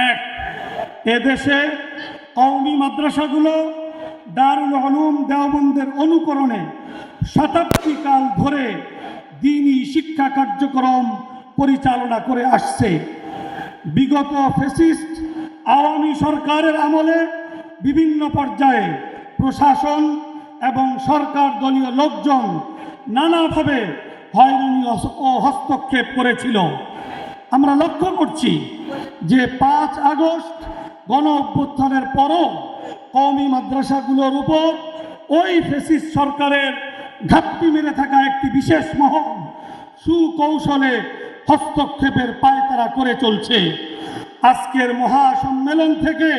এক, এদেশে কওমি মাদ্রাসাগুলো দারুল উলুম দেওবন্দের অনুকরণে শতাব্দীকাল ধরে দ্বীনি শিক্ষা কার্যক্রম পরিচালনা করে আসছে। বিগত ফ্যাসিস্ট আওয়ামী সরকারের আমলে বিভিন্ন পর্যায়ে প্রশাসন এবং সরকার দলীয় লোকজন নানাভাবে হয়রানি ও হস্তক্ষেপ করেছিল। আমরা লক্ষ্য করছি যে 5 আগস্ট গণ অভ্যুত্থানের পরও কওমি মাদ্রাসাগুলোর উপর ওই ফ্যাসিস্ট সরকারের ঘাপটি মেরে থাকা একটি বিশেষ মহল সুকৌশলে হস্তক্ষেপের পায়তারা করে চলছে। আজকের মহাসম্মেলন থেকে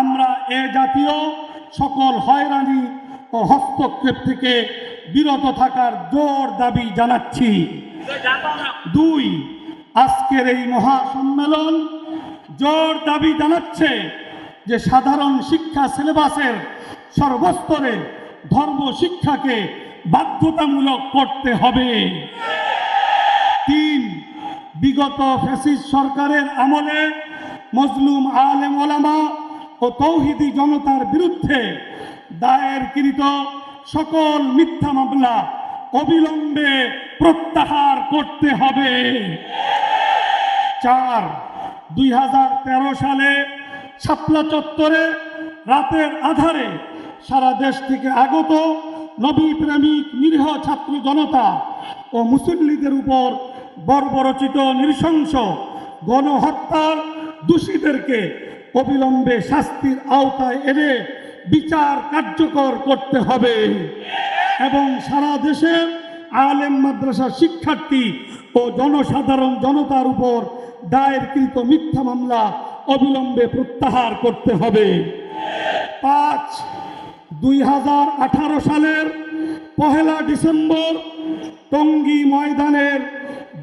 আমরা এ জাতীয় সকল হয়রানি ও হস্তক্ষেপ থেকে বিরত থাকার জোর দাবি জানাচ্ছি। 2, আজকের এই মহাসম্মেলন জোর দাবি জানাচ্ছে যে সাধারণ শিক্ষা সিলেবাসের সর্বস্তরে ধর্ম শিক্ষাকে বাধ্যতামূলক করতে হবে। 3, বিগত ফ্যাসিস্ট সরকারের আমলে মজলুম আলেম ওলামা ও তৌহিদি জনতার বিরুদ্ধে দায়েরকৃত সকল মিথ্যা মামলা অবিলম্বে প্রত্যাহার করতে হবে। 4, 2013 সালে শাপলা চত্বরে রাতের আধারে সারা দেশ থেকে আগত নবী প্রেমিক নিরীহ ছাত্র জনতা ও মুসল্লিদের উপর বর্বরচিত নৃশংস গণহত্যার দোষীদেরকে অবিলম্বে শাস্তির আওতায় এনে বিচার কার্যকর করতে হবে এবং সারা দেশের আলেম মাদ্রাসা শিক্ষার্থী ও জনসাধারণ জনতার উপর দায়েরকৃত মিথ্যা মামলা অবিলম্বে প্রত্যাহার করতে হবে। 5, 2018 সালের 1 ডিসেম্বর টঙ্গী ময়দানের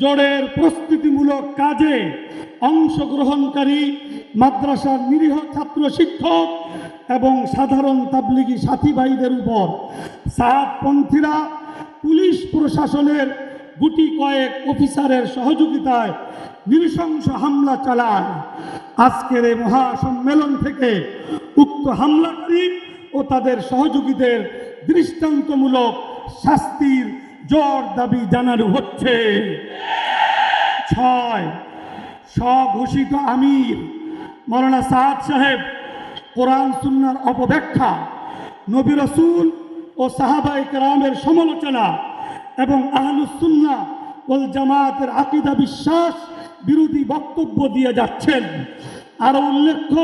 জোড়ের প্রস্তুতিমূলক কাজে অংশগ্রহণকারী মাদ্রাসার নিরীহ ছাত্র শিক্ষক এবং সাধারণ তাবলিগি সাথী ভাইদের উপর সাতপন্থীরা পুলিশ প্রশাসনের গুটি কয়েক অফিসারের সহযোগিতায় নৃশংস হামলা চালায়। আজকের এই মহাসম্মেলন থেকে উক্ত হামলাকারী ও তাদের সহযোগীদের দৃষ্টান্তমূলক শাস্তির জোর দাবি জানানো হচ্ছে। 6, স্বঘোষিত আমির মাওলানা সাদ সাহেব কোরআন সুন্নাহর অপব্যাখ্যা, নবী রাসূল ও সাহাবায়ে কেরামের সমালোচনা এবং আহলুস সুন্নাহ ওয়াল জামাতের আকীদা বিশ্বাস বিরোধী বক্তব্য দিয়ে যাচ্ছেন। আরও উল্লেখ্য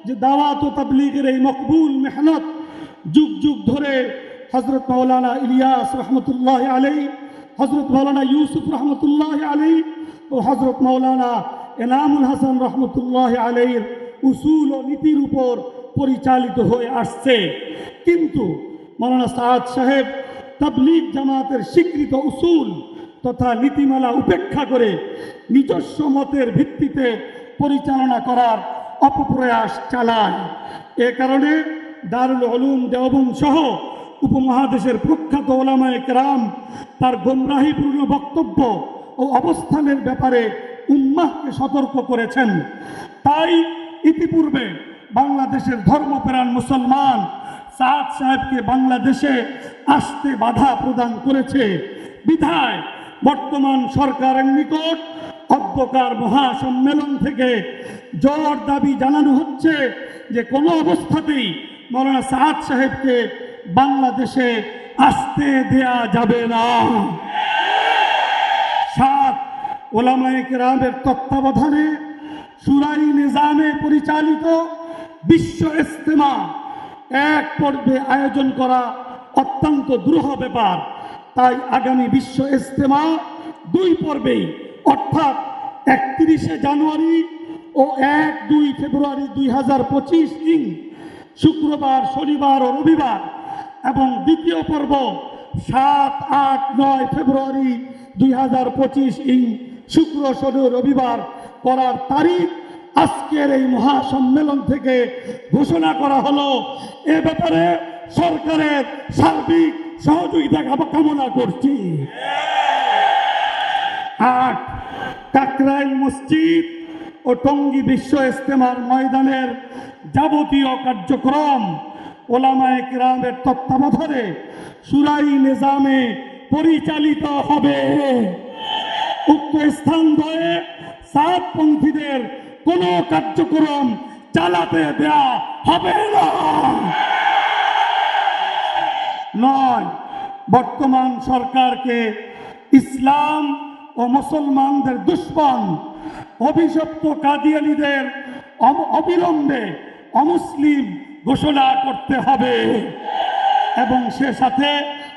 যে দাওয়াত ও তাবলীগের এই মকবুল মেহনত যুগ যুগ ধরে হযরত মাওলানা ইলিয়াস রহমতুল্লাহ আলাইহি, হযরত মাওলানা ইউসুফ রহমতুল্লাহ আলাইহি ও হযরত মাওলানা এনামুল হাসান রহমতুল্লাহ আলাইহির উসুল ও নীতির উপর পরিচালিত হয়ে আসছে। কিন্তু মাওলানা সাদ সাহেব তাবলীগ জামাতের স্বীকৃত উসুল তথা নীতিমালা উপেক্ষা করে নিজস্ব মতের ভিত্তিতে পরিচালনা করার অপপ্রয়াস চালায়। এ কারণে দারুল উলুম দেওবন্দ সহ উপমহাদেশের প্রখ্যাত ওলামায়ে কেরাম তার গোমরাহিপূর্ণ বক্তব্য ও অবস্থানের ব্যাপারে উম্মাহকে সতর্ক করেছেন। তাই ইতিপূর্বে বাংলাদেশের ধর্মপ্রাণ মুসলমান সাদ সাহেবকে বাংলাদেশে আসতে বাধা প্রদান করেছে। বিধায় বর্তমান সরকারের নিকট অধ্যকার মহাসম্মেলন থেকে জোর দাবি জানানো হচ্ছে যে কোনো অবস্থাতেই মাওলানা সাদ সাহেবকে বাংলাদেশে আসতে দেয়া যাবে না। 7, ওলামায়ে কেরামের তত্ত্বাবধানে শুরাই নিজামে পরিচালিত বিশ্ব ইজতেমা এক পর্বে আয়োজন করা অত্যন্ত দুরূহ ব্যাপার। তাই আগামী বিশ্ব ইজতেমা 2 পর্বেই অর্থাৎ 31 জানুয়ারি ও 1-2 ফেব্রুয়ারি 2025 ইং শুক্রবার, শনিবার ও রবিবার এবং দ্বিতীয় পর্ব 7-8-9 ফেব্রুয়ারি 2025 ইং শুক্র, শনি, রবিবার করার তারিখ আজকের এই মহাসম্মেলন থেকে ঘোষণা করা হলো। এ ব্যাপারে সরকারের সার্বিক সহযোগিতা কামনা করছি। 8, কাকরাইল মসজিদ ও ও টঙ্গী বিশ্ব ইজতেমার ময়দানের যাবতীয় কার্যক্রম ওলামায়ে কেরামের তত্ত্বাবধানে শুরাই নিজামে পরিচালিত হবে। উক্ত স্থান ধরে সাতপন্থীদের কোনো কার্যক্রম চালাতে দেয়া হবে না। নয়, বর্তমান সরকারকে ইসলাম ও মুসলমানদের দুশ্মন অভিশপ্ত কাদিয়ানীদের অবিলম্বে অমুসলিম ঘোষণা করতে হবে এবং সে সাথে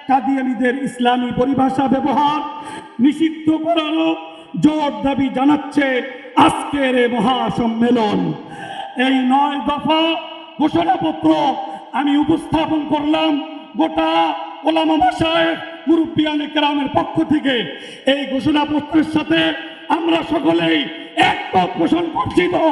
কাদিয়ানীদের ইসলামী পরিভাষা ব্যবহার নিষিদ্ধ করারও জোর দাবি জানাচ্ছে আজকের এই মহাসম্মেলন। এই 9 দফা ঘোষণাপত্র আমি উপস্থাপন করলাম গোটা ওলামা মাশায়েখ মুরব্বিয়ানে কেরামের পক্ষ থেকে। এই ঘোষণাপত্রের সাথে আমরা সকলেই একমত পোষণ করছি তো।